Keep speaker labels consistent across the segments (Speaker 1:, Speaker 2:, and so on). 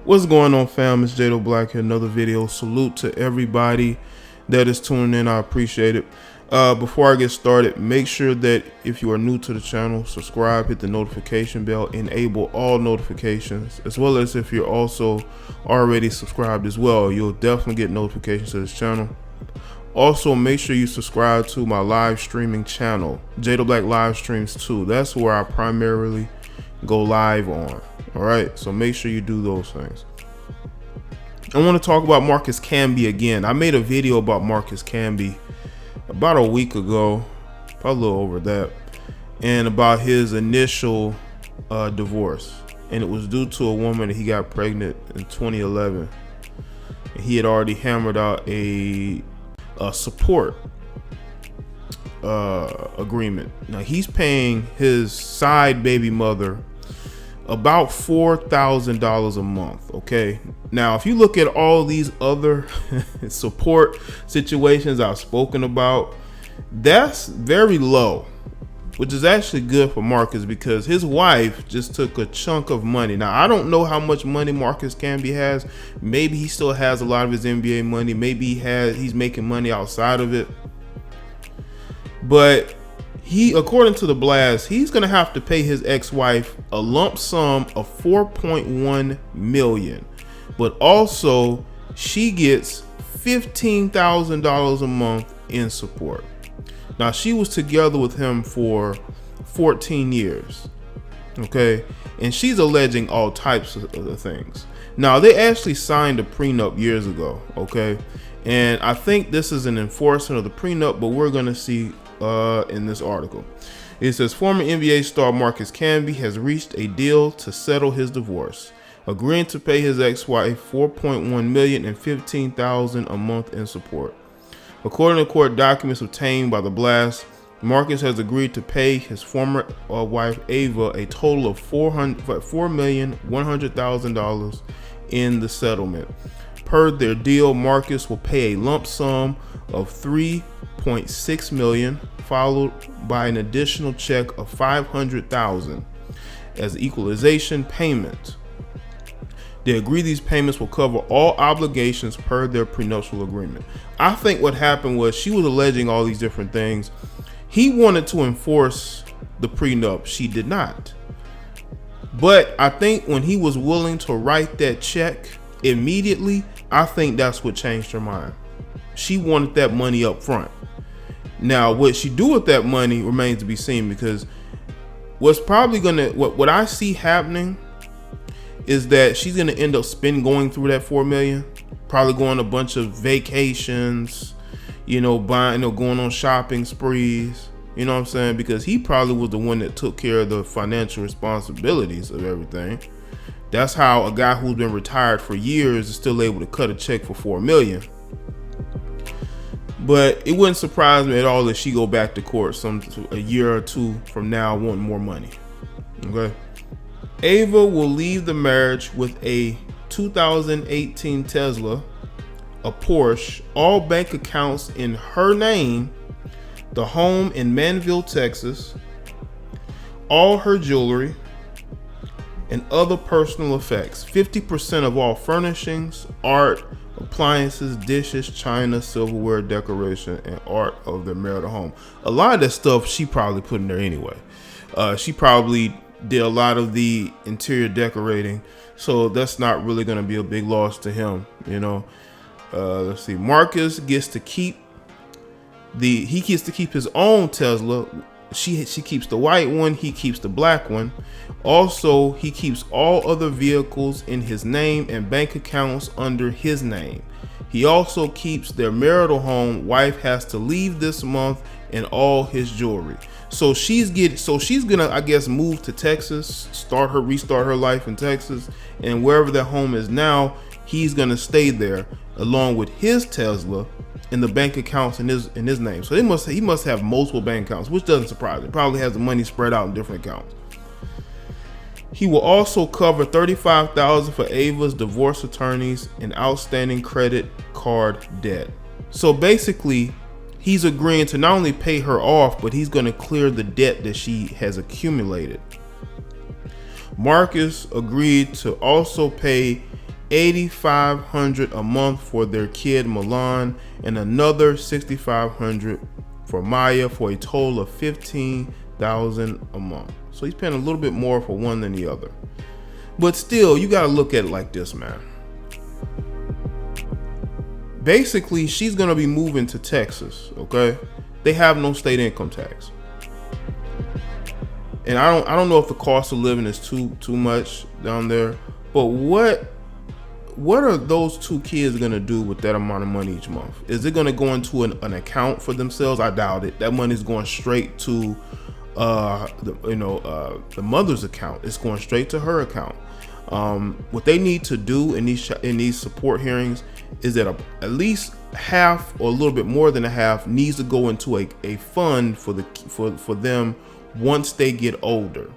Speaker 1: What's going on, fam? It's Jaye Black here, another video. Salute to everybody that is tuning in. I appreciate it. Before I get started, make sure that if you are new to the channel, subscribe, hit the notification bell, enable all notifications, as well as if you're also already subscribed as well, you'll definitely get notifications to this channel. Also, make sure you subscribe to my live streaming channel, Jaye Black Live Streams 2. That's where I primarily go live on. All right, so make sure you do those things. I want to talk about Marcus Camby again. I made a video about Marcus Camby about a week ago, probably a little over that, and about his initial divorce. And it was due to a woman that he got pregnant in 2011. And he had already hammered out a support agreement. Now he's paying his side baby mother about $4,000 a month. Okay, now if you look at all these other support situations I've spoken about, that's very low, which is actually good for Marcus because his wife just took a chunk of money. Now I don't know how much money Marcus Camby has. Maybe he still has a lot of his NBA money. Maybe he's making money outside of it. But he, according to the blast, he's gonna have to pay his ex-wife a lump sum of $4.1 million, but also she gets $15,000 a month in support. Now she was together with him for 14 years, okay, and she's alleging all types of things. Now they actually signed a prenup years ago, okay, and I think this is an enforcement of the prenup, but we're gonna see in this article. It says former NBA star Marcus Camby has reached a deal to settle his divorce, agreeing to pay his ex-wife $4.1 million and $15,000 a month in support. According to court documents obtained by the blast, Marcus has agreed to pay his former wife Ava a total of $4,100,000 in the settlement. Per their deal, Marcus will pay a lump sum of $3.6 million, followed by an additional check of $500,000 as equalization payment. They agree these payments will cover all obligations per their prenuptial agreement. I think what happened was she was alleging all these different things. He wanted to enforce the prenup. She did not. But I think when he was willing to write that check immediately, I think that's what changed her mind. She wanted that money up front. Now, what she do with that money remains to be seen, because what's probably gonna, what I see happening is that she's gonna end up going through that $4 million, probably going on a bunch of vacations, you know, buying or going on shopping sprees, you know what I'm saying? Because he probably was the one that took care of the financial responsibilities of everything. That's how a guy who's been retired for years is still able to cut a check for $4 million. But it wouldn't surprise me at all if she go back to court a year or two from now wanting more money. Okay. Ava will leave the marriage with a 2018 Tesla, a Porsche, all bank accounts in her name, the home in Manville, Texas, all her jewelry, and other personal effects, 50% of all furnishings, art, appliances, dishes, china, silverware, decoration, and art of their marital home. A lot of that stuff she probably put in there anyway. She probably did a lot of the interior decorating, so that's not really going to be a big loss to him, you know. Let's see. Marcus gets to keep his own Tesla. She keeps the white one, he keeps the black one. Also, he keeps all other vehicles in his name and bank accounts under his name. He also keeps their marital home. Wife has to leave this month, and all his jewelry. So she's gonna, I guess, move to Texas, restart her life in Texas, and wherever that home is now, he's gonna stay there along with his Tesla in the bank accounts in his name. So he must have multiple bank accounts, which doesn't surprise me. Probably has the money spread out in different accounts. He will also cover $35,000 for Ava's divorce attorneys and outstanding credit card debt. So basically, he's agreeing to not only pay her off, but he's going to clear the debt that she has accumulated. Marcus agreed to also pay $8,500 a month for their kid Milan, and another $6,500 for Maya, for a total of $15,000 a month. So he's paying a little bit more for one than the other. But still, you got to look at it like this, man. Basically, she's going to be moving to Texas, okay? They have no state income tax. And I don't know if the cost of living is too much down there, but what are those two kids going to do with that amount of money each month? Is it going to go into an account for themselves? I doubt it. That money is going straight to the mother's account. It's going straight to her account. What they need to do in these support hearings is that at least half, or a little bit more than a half, needs to go into a fund for them once they get older.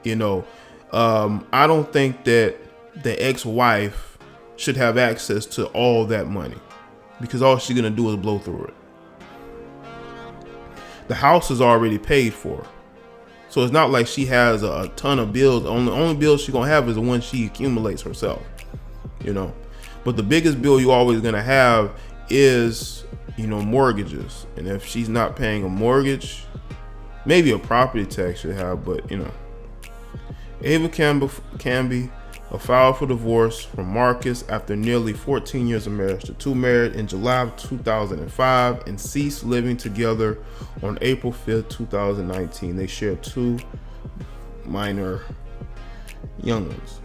Speaker 1: I don't think that the ex-wife should have access to all that money, because all she's gonna do is blow through it. The house is already paid for, so it's not like she has a ton of bills. The only bills she's gonna have is the one she accumulates herself. But the biggest bill you always gonna have is mortgages, and if she's not paying a mortgage, maybe a property tax should have. But Ava Camby filed for divorce from Marcus after nearly 14 years of marriage. The two married in July of 2005 and ceased living together on April 5th, 2019. They share two minor young ones.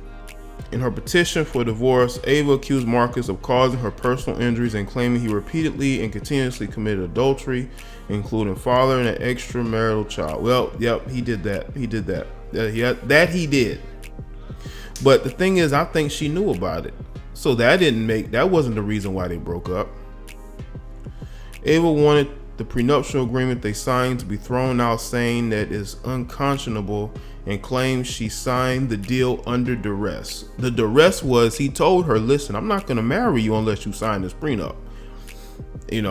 Speaker 1: In her petition for divorce, Ava accused Marcus of causing her personal injuries and claiming he repeatedly and continuously committed adultery, including fathering an extramarital child. Well, yep, he did that. He did that. That he did. But the thing is, I think she knew about it. So that wasn't the reason why they broke up. Ava wanted the prenuptial agreement they signed to be thrown out, saying that it's unconscionable, and claims she signed the deal under duress. The duress was he told her, listen, I'm not going to marry you unless you sign this prenup. In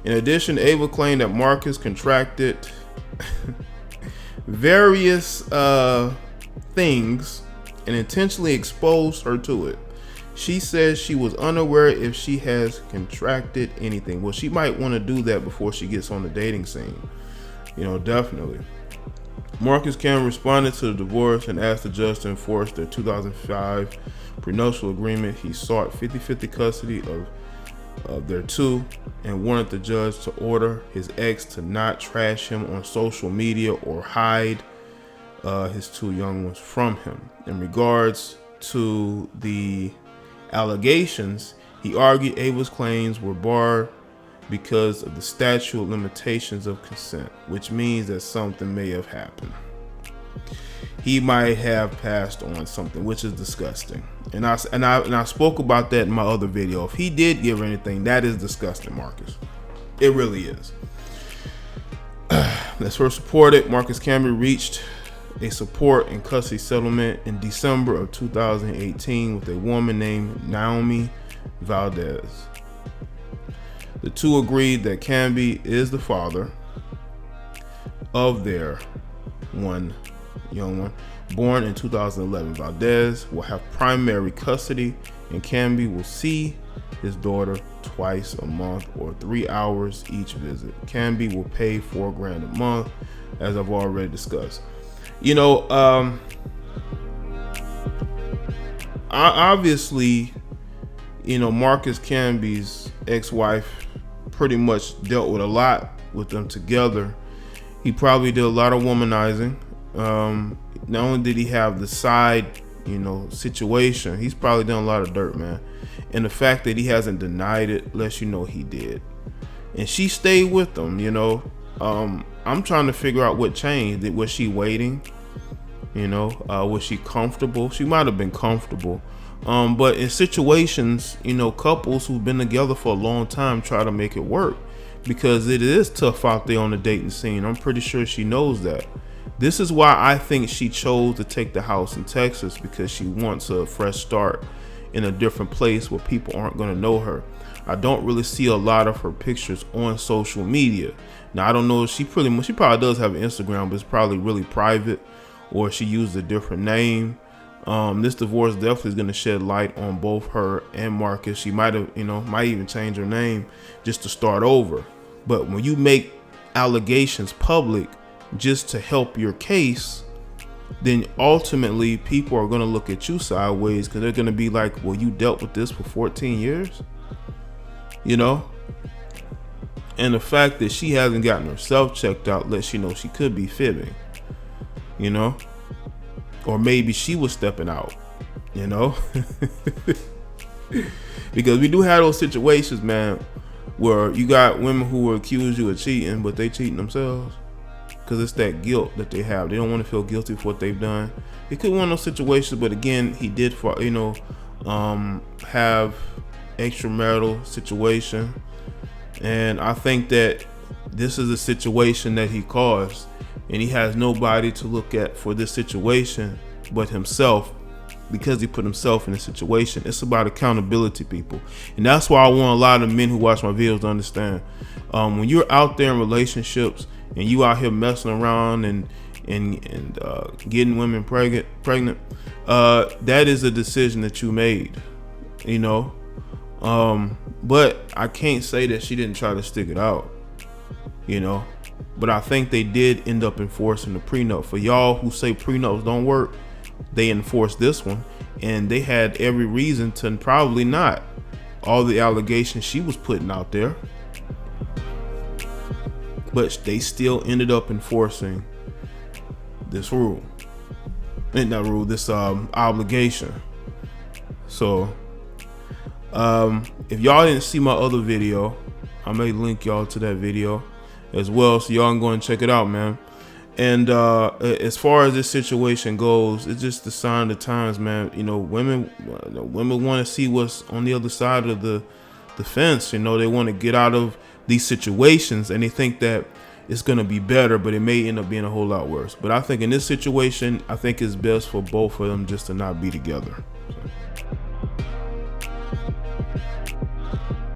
Speaker 1: addition, Ava claimed that Marcus contracted various things and intentionally exposed her to it. She says she was unaware if she has contracted anything. Well, she might want to do that before she gets on the dating scene. Definitely. Marcus Camby responded to the divorce and asked the judge to enforce their 2005 prenuptial agreement. He sought 50-50 custody of their two and wanted the judge to order his ex to not trash him on social media or hide his two young ones from him. In regards to the allegations, he argued Ava's claims were barred because of the statute of limitations of consent, which means that something may have happened. He might have passed on something, which is disgusting. And I spoke about that in my other video. If he did give her anything, that is disgusting, Marcus. It really is. Let's first support it. Marcus Camby reached a support and custody settlement in December of 2018 with a woman named Naomi Valdez. The two agreed that Camby is the father of their one young one, born in 2011. Valdez will have primary custody, and Camby will see his daughter twice a month or 3 hours each visit. Camby will pay $4,000 a month, as I've already discussed. Obviously, Marcus Camby's ex-wife pretty much dealt with a lot with them together. He probably did a lot of womanizing. Not only did he have the side, situation, he's probably done a lot of dirt, man. And the fact that he hasn't denied it lets you know he did. And she stayed with them, I'm trying to figure out what changed. Was she waiting? Was she comfortable? She might have been comfortable. But in situations, couples who've been together for a long time try to make it work, because it is tough out there on the dating scene. I'm pretty sure she knows that. This is why I think she chose to take the house in Texas, because she wants a fresh start in a different place where people aren't going to know her. I don't really see a lot of her pictures on social media. Now, I don't know if she probably does have an Instagram, but it's probably really private, or she used a different name. This divorce definitely is going to shed light on both her and Marcus. She might have, might even change her name just to start over. But when you make allegations public just to help your case, then ultimately people are going to look at you sideways, because they're going to be like, well, you dealt with this for 14 years, And the fact that she hasn't gotten herself checked out lets you know she could be fibbing, Or maybe she was stepping out, Because we do have those situations, man, where you got women who will accuse you of cheating, but they cheating themselves. Because it's that guilt that they have. They don't want to feel guilty for what they've done. It could be one of those situations, but again, he did, have extramarital situation. And I think that this is a situation that he caused, and he has nobody to look at for this situation but himself, because he put himself in a situation. It's about accountability, people. And that's why I want a lot of men who watch my videos to understand. When you're out there in relationships and you out here messing around and getting women pregnant, that is a decision that you made, but I can't say that she didn't try to stick it out, but I think they did end up enforcing the prenup. For y'all who say prenups don't work, they enforced this one, and they had every reason to probably not. All the allegations she was putting out there, but they still ended up enforcing this rule. And not rule, this obligation. So if y'all didn't see my other video, I may link y'all to that video as well, so y'all can go and check it out, man. And as far as this situation goes, it's just the sign of the times, man. Women want to see what's on the other side of the fence. They want to get out of these situations, and they think that it's going to be better, but it may end up being a whole lot worse. But I think in this situation, I think it's best for both of them just to not be together.